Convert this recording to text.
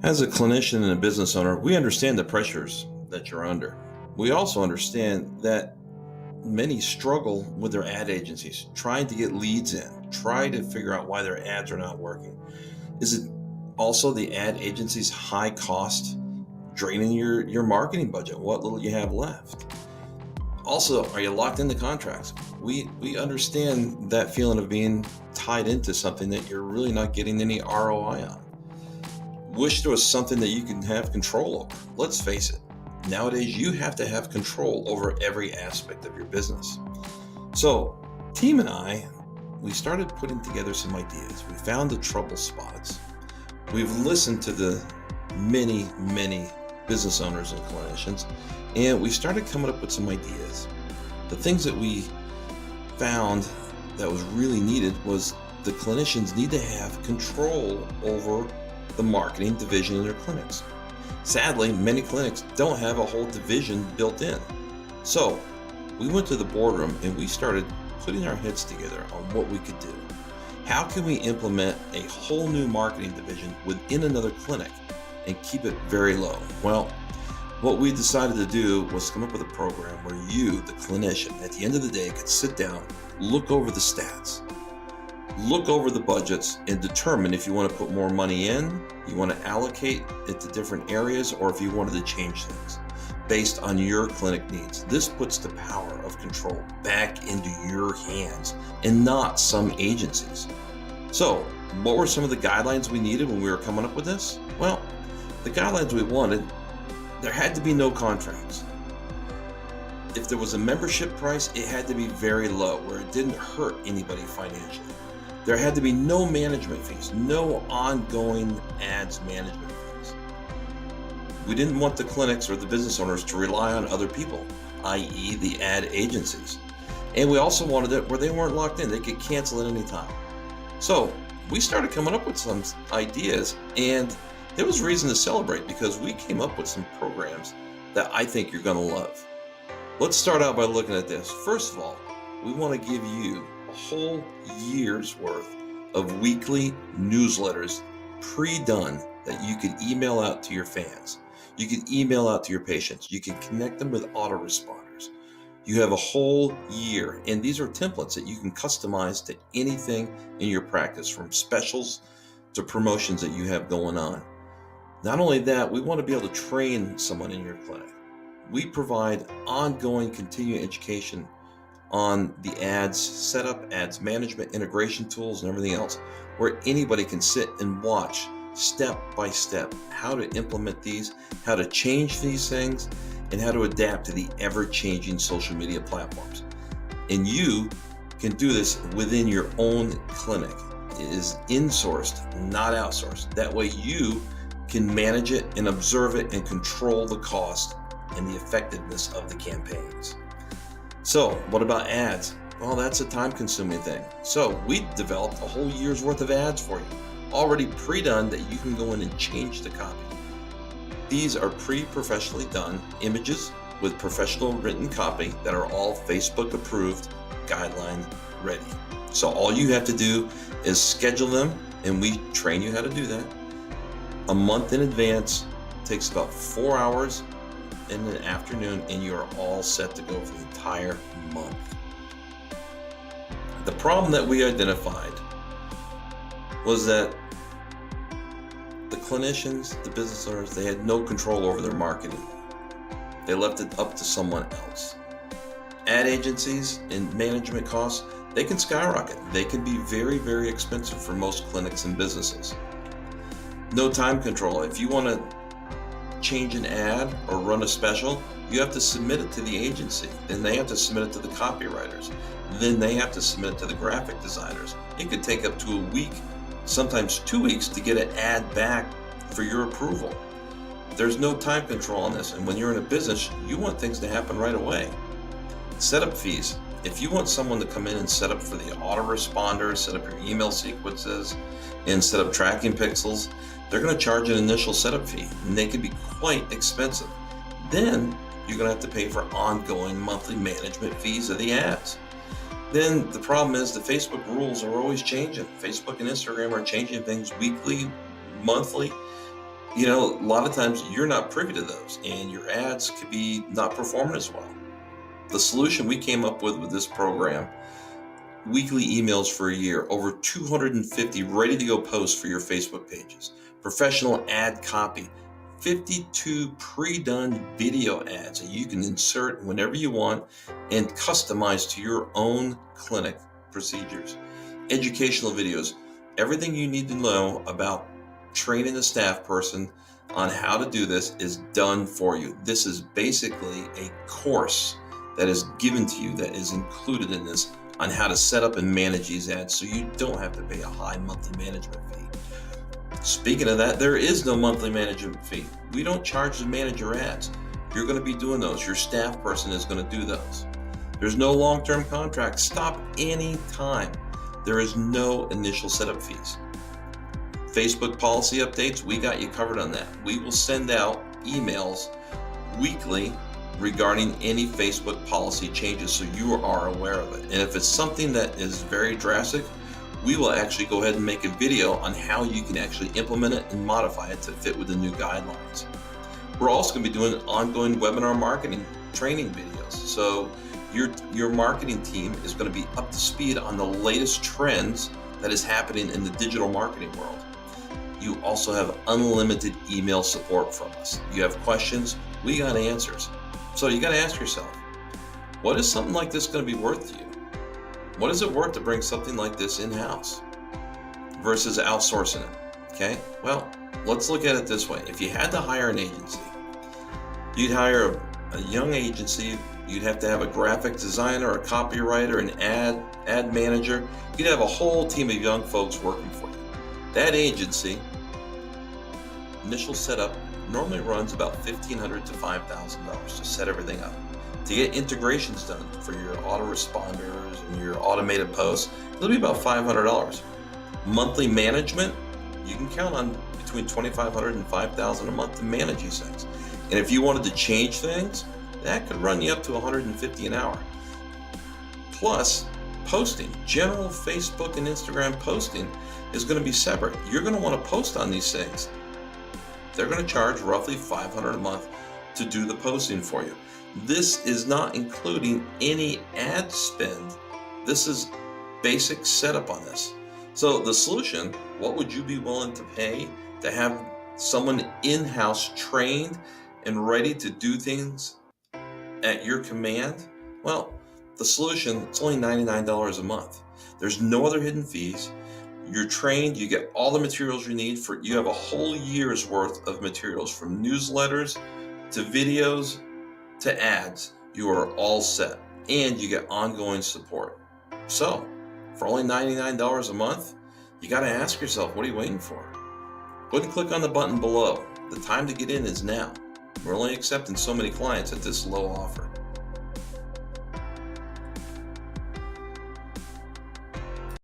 As a clinician and a business owner, we understand the pressures that you're under. We also understand that many struggle with their ad agencies, trying to get leads in, try to figure out why their ads are not working. Is it also the ad agency's high cost draining your marketing budget, what little you have left? Also, are you locked into contracts? We understand that feeling of being tied into something that you're really not getting any ROI on. Wish there was something that you can have control over. Let's face it, nowadays you have to have control over every aspect of your business. So, team and I, we started putting together some ideas. We found the trouble spots. We've listened to the many business owners and clinicians, and we started coming up with some ideas. The things that we found that was really needed was the clinicians need to have control over the marketing division in their clinics. Sadly, many clinics don't have a whole division built in. So we went to the boardroom and we started putting our heads together on what we could do. How can we implement a whole new marketing division within another clinic and keep it very low? Well, what we decided to do was come up with a program where you, the clinician, at the end of the day could sit down, look over the stats, look over the budgets, and determine if you want to put more money in, you want to allocate it to different areas, or if you wanted to change things based on your clinic needs. This puts the power of control back into your hands and not some agencies. So, what were some of the guidelines we needed when we were coming up with this? Well, the guidelines we wanted, there had to be no contracts. If there was a membership price, it had to be very low, where it didn't hurt anybody financially. There had to be no management fees, no ongoing ads management fees. We didn't want the clinics or the business owners to rely on other people, i.e. the ad agencies. And we also wanted it where they weren't locked in. They could cancel at any time. So we started coming up with some ideas, and there was reason to celebrate because we came up with some programs that I think you're going to love. Let's start out by looking at this. First of all, we want to give you a whole year's worth of weekly newsletters pre-done that you could email out to your fans. You can email out to your patients. You can connect them with autoresponders. You have a whole year, and these are templates that you can customize to anything in your practice, from specials to promotions that you have going on. Not only that, we want to be able to train someone in your clinic. We provide ongoing continuing education on the ads setup, ads management, integration tools, and everything else, where anybody can sit and watch step by step how to implement these, how to change these things, and how to adapt to the ever-changing social media platforms. And you can do this within your own clinic. It is insourced, not outsourced. That way you can manage it and observe it and control the cost and the effectiveness of the campaigns. So what about ads? Well, that's a time-consuming thing. So we developed a whole year's worth of ads for you, already pre-done, that you can go in and change the copy. These are pre-professionally done images with professional written copy that are all Facebook approved, guideline ready. So all you have to do is schedule them, and we train you how to do that. A month in advance, takes about 4 hours in the afternoon, and you are all set to go for the entire month. The problem that we identified was that the clinicians, the business owners, they had no control over their marketing. They left it up to someone else. Ad agencies and management costs, they can skyrocket. They can be very, very expensive for most clinics and businesses. No time control. If you want to change an ad or run a special, you have to submit it to the agency. Then they have to submit it to the copywriters. Then they have to submit it to the graphic designers. It could take up to a week, sometimes 2 weeks, to get an ad back for your approval. There's no time control on this. And when you're in a business, you want things to happen right away. Setup fees. If you want someone to come in and set up for the autoresponders, set up your email sequences, and set up tracking pixels, they're going to charge an initial setup fee, and they can be quite expensive. Then you're going to have to pay for ongoing monthly management fees of the ads. Then the problem is the Facebook rules are always changing. Facebook and Instagram are changing things weekly, monthly, A lot of times you're not privy to those, and your ads could be not performing as well. The solution we came up with this program: weekly emails for a year, over 250 ready to go posts for your Facebook pages, professional ad copy, 52 pre-done video ads that you can insert whenever you want and customize to your own clinic procedures, educational videos, everything you need to know about training a staff person on how to do this is done for you. This is basically a course that is given to you, that is included in this, on how to set up and manage these ads so you don't have to pay a high monthly management fee. Speaking of that, there is no monthly management fee. We don't charge to manage your ads. You're going to be doing those. Your staff person is going to do those. There's no long-term contract. Stop any time. There is no initial setup fees. Facebook policy updates, we got you covered on that. We will send out emails weekly regarding any Facebook policy changes so you are aware of it. And if it's something that is very drastic, we will actually go ahead and make a video on how you can actually implement it and modify it to fit with the new guidelines. We're also going to be doing ongoing webinar marketing training videos. So your marketing team is going to be up to speed on the latest trends that is happening in the digital marketing world. You also have unlimited email support from us. You have questions, we got answers. So you got to ask yourself, what is something like this going to be worth to you? What is it worth to bring something like this in-house versus outsourcing it? Okay, well, let's look at it this way. If you had to hire an agency, you'd hire a young agency. You'd have to have a graphic designer, a copywriter, an ad manager. You'd have a whole team of young folks working for you. That agency, initial setup, normally runs about $1,500 to $5,000 to set everything up. To get integrations done for your autoresponders and your automated posts, it'll be about $500. Monthly management, you can count on between $2,500 and $5,000 a month to manage these things. And if you wanted to change things, that could run you up to $150 an hour. Plus, posting, general Facebook and Instagram posting is going to be separate. You're going to want to post on these things. They're going to charge roughly $500 a month to do the posting for you. This is not including any ad spend. This is basic setup on this. So the solution, what would you be willing to pay to have someone in-house trained and ready to do things at your command? Well, the solution, it's only $99 a month. There's no other hidden fees. You're trained, you get all the materials you need you have a whole year's worth of materials, from newsletters to videos to ads. You are all set, and you get ongoing support. So for only $99 a month, you got to ask yourself, what are you waiting for? Go ahead and click on the button below. The time to get in is now. We're only accepting so many clients at this low offer.